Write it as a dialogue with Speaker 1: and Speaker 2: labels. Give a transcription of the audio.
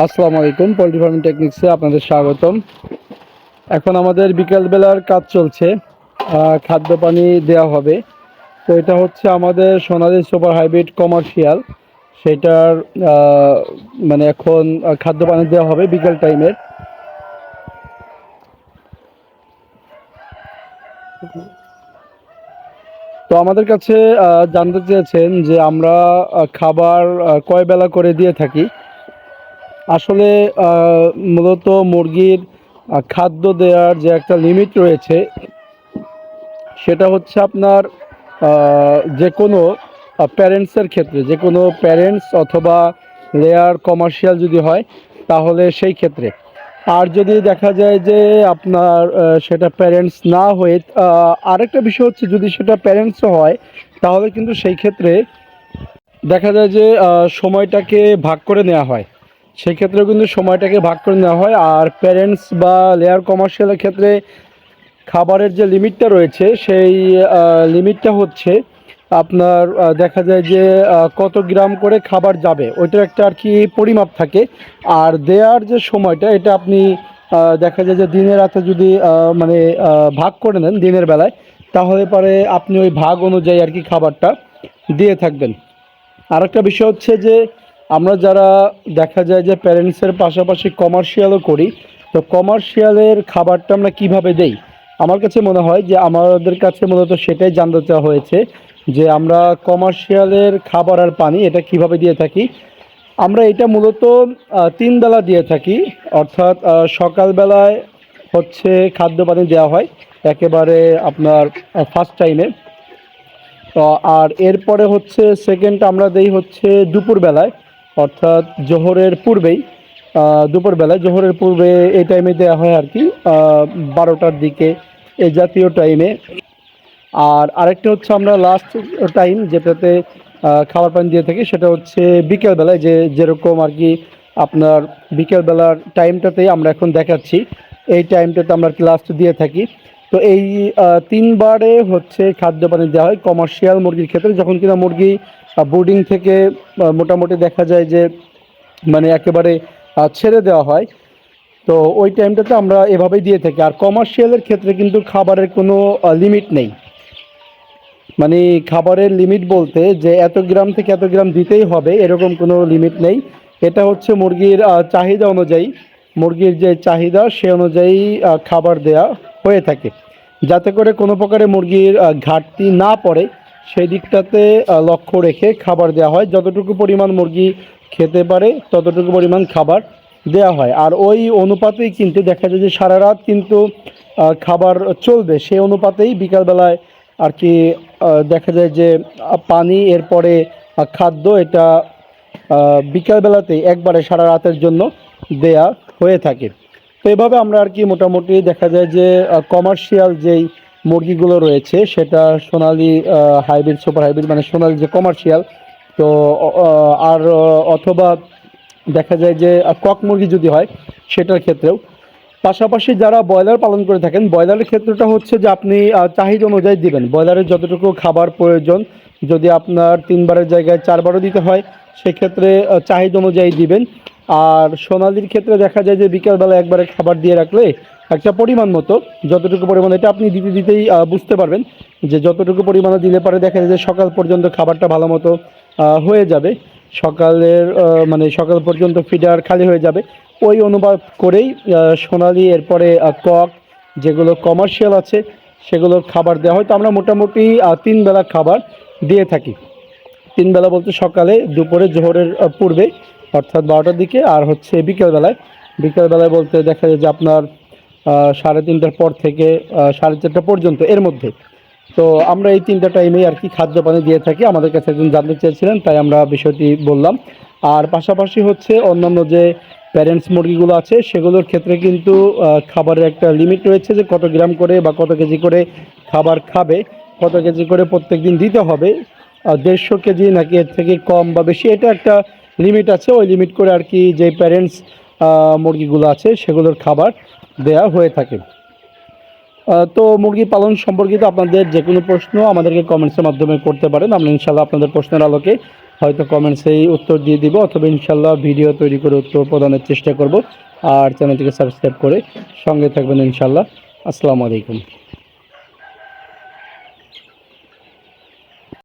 Speaker 1: আসসালামু আলাইকুম। Poultry farming টেকনিক্সে আপনাদের স্বাগতম। এখন আমাদের বিকালবেলার কাজ চলছে, খাদ্য পানি দেওয়া হবে। তো এটা হচ্ছে আমাদের সোনালী সুপার হাইব্রিড কমার্শিয়াল, সেটার মানে এখন খাদ্য পানি দেওয়া হবে বিকেল টাইমের। তো আমাদের কাছে জানতে চেয়েছেন যে আমরা খাবার কয় বেলা করে দিয়ে থাকি। আসলে মূলত মুরগির খাদ্য দেওয়ার যে একটা লিমিট রয়েছে, সেটা হচ্ছে আপনার যে কোনো প্যারেন্টসের ক্ষেত্রে, যে কোনো প্যারেন্টস অথবা লেয়ার কমার্শিয়াল যদি হয় তাহলে সেই ক্ষেত্রে। আর যদি দেখা যায় যে আপনার সেটা প্যারেন্টস না হয়ে আরেকটা বিষয় হচ্ছে, যদি সেটা প্যারেন্টসও হয় তাহলে কিন্তু সেই ক্ষেত্রে দেখা যায় যে সময়টাকে ভাগ করে নেওয়া হয়। সেই ক্ষেত্রেও কিন্তু সময়টাকে ভাগ করে নেওয়া হয়। আর প্যারেন্টস বা লেয়ার কমার্শিয়ালের ক্ষেত্রে খাবারের যে লিমিটটা রয়েছে সেই লিমিটটা হচ্ছে আপনার দেখা যায় যে কত গ্রাম করে খাবার যাবে ওইটার একটা আর কি পরিমাপ থাকে। আর দেয়ার যে সময়টা এটা আপনি দেখা যায় যে দিনের রাতে যদি মানে ভাগ করে নেন দিনের বেলায়, তাহলে পরে আপনি ওই ভাগ অনুযায়ী আর কি খাবারটা দিয়ে থাকবেন। আরেকটা বিষয় হচ্ছে যে আমরা যারা দেখা যায় যে প্যারেন্টসের পাশাপাশি কমার্শিয়ালও করি, তো কমার্শিয়ালের খাবারটা আমরা কিভাবে দেই। আমার কাছে মনে হয় যে আমাদের কাছে মূলত সেটাই জানতে চাওয়া হয়েছে যে আমরা কমার্শিয়ালের খাবার আর পানি এটা কিভাবে দিয়ে থাকি। আমরা এটা মূলত 3 বেলা দিয়ে থাকি, অর্থাৎ সকালবেলায় হচ্ছে খাদ্য পানি দেওয়া হয় একেবারে আপনার ফার্স্ট টাইমে। তো আর এরপরে হচ্ছে সেকেন্ড আমরা দেই হচ্ছে দুপুরবেলায়, অর্থাৎ জোহরের পূর্বেই। দুপুরবেলায় জোহরের পূর্বে এই টাইমে দেওয়া হয় আর কি, 12টার দিকে এই জাতীয় টাইমে। আর আরেকটা হচ্ছে আমরা লাস্ট টাইম যেটাতে খাবার পানি দিয়ে থাকি, সেটা হচ্ছে বিকেলবেলায়, যে যেরকম আর কি আপনার বিকেলবেলার টাইমটাতেই আমরা এখন দেখাচ্ছি, এই টাইমটাতে আমরা লাস্ট দিয়ে থাকি। তো এই 3বারে হচ্ছে খাদ্য পানি দেওয়া হয় কমার্শিয়াল মুরগির ক্ষেত্রে, যখন কিনা মুরগি বোর্ডিং থেকে মোটামুটি দেখা যায় যে মানে একেবারে ছেড়ে দেওয়া হয়। তো ওই টাইমটাতে আমরা এভাবেই দিয়ে থাকি। আর কমার্শিয়ালের ক্ষেত্রে কিন্তু খাবারের কোনো লিমিট নেই। মানে খাবারের লিমিট বলতে যে এত গ্রাম থেকে এত গ্রাম দিতেই হবে এরকম কোনো লিমিট নেই। এটা হচ্ছে মুরগির চাহিদা অনুযায়ী, মুরগির যে চাহিদা সে অনুযায়ী খাবার দেয়া হয়ে থাকে, যাতে করে কোনো প্রকারে মুরগির ঘাটতি না পড়ে সেই দিকটাতে লক্ষ্য রেখে খাবার দেওয়া হয়। যতটুকু পরিমাণ মুরগি খেতে পারে ততটুকু পরিমাণ খাবার দেওয়া হয়। আর ওই অনুপাতেই কিন্তু দেখা যায় যে সারা রাত কিন্তু খাবার চলবে, সেই অনুপাতেই বিকালবেলায় আর কি দেখা যায় যে পানি এরপরে খাদ্য এটা বিকালবেলাতেই একবারে সারা রাতের জন্য দেয়া হয়ে থাকে। তো এভাবে আমরা আর কি মোটামুটি দেখা যায় যে কমার্শিয়াল যেই মুরগিগুলো রয়েছে সেটা সোনালি হাইব্রিড সুপার হাইব্রিড মানে সোনালি যে কমার্শিয়াল, তো আর অথবা দেখা যায় যে কক মুরগি যদি হয় সেটার ক্ষেত্রেও। পাশাপাশি যারা ব্রয়লার পালন করে থাকেন, ব্রয়লারের ক্ষেত্রটা হচ্ছে যে আপনি চাহিদা অনুযায়ী দিবেন। ব্রয়লারের যতটুকু খাবার প্রয়োজন, যদি আপনার 3বারের জায়গায় 4বারও দিতে হয় সেক্ষেত্রে চাহিদা অনুযায়ী দিবেন। আর সোনালির ক্ষেত্রে দেখা যায় যে বিকালবেলা একবারে খাবার দিয়ে রাখলে একটা পরিমাণ মতো, যতটুকু পরিমাণ এটা আপনি দিতে দিতেই বুঝতে পারবেন যে যতটুকু পরিমাণে দিলে পারে দেখা যায় যে সকাল পর্যন্ত খাবারটা ভালো মতো হয়ে যাবে। সকালের মানে সকাল পর্যন্ত ফিডার খালি হয়ে যাবে। ওই অনুবাদ করেই সোনালি এরপরে কক যেগুলো কমার্শিয়াল আছে সেগুলোর খাবার দেওয়া হয়। তো আমরা মোটামুটি 3 বেলা খাবার দিয়ে থাকি। 3 বেলা বলতে সকালে, দুপুরে, জোহরের পূর্বে অর্থাৎ 12টার দিকে, আর হচ্ছে বিকেলবেলায়। বিকেলবেলায় বলতে দেখা যায় যে আপনার 3:30টার পর থেকে 4:30টা পর্যন্ত এর মধ্যে। তো আমরা এই 3টা টাইমেই আর কি খাদ্য পানি দিয়ে থাকি। আমাদের কাছে একজন জানতে চেয়েছিলেন তাই আমরা বিষয়টি বললাম। আর পাশাপাশি হচ্ছে অন্যান্য যে প্যারেন্টস মুরগিগুলো আছে সেগুলোর ক্ষেত্রে কিন্তু খাবারের একটা লিমিট রয়েছে, যে কত গ্রাম করে বা কত কেজি করে খাবার খাবে, কত কেজি করে প্রত্যেক দিন দিতে হবে। 150 কেজি নাকি এর থেকে কম বা বেশি, এটা একটা লিমিট আছে। ওই লিমিট করে আর কি যে প্যারেন্টস মুরগিগুলো আছে সেগুলোর খাবার দেয়া হয়ে থাকে। তো মুরগি পালন সম্পর্কিত আপনাদের যে কোনো প্রশ্ন আমাদেরকে কমেন্টসের মাধ্যমে করতে পারেন। আমরা ইনশাল্লাহ আপনাদের প্রশ্নের আলোকে হয়তো কমেন্টসেই উত্তর দিয়ে দিব, অথবা ইনশাল্লাহ ভিডিও তৈরি করে উত্তর প্রদানের চেষ্টা করব। আর চ্যানেলটিকে সাবস্ক্রাইব করে সঙ্গে থাকবেন ইনশাল্লাহ। আসসালামু আলাইকুম।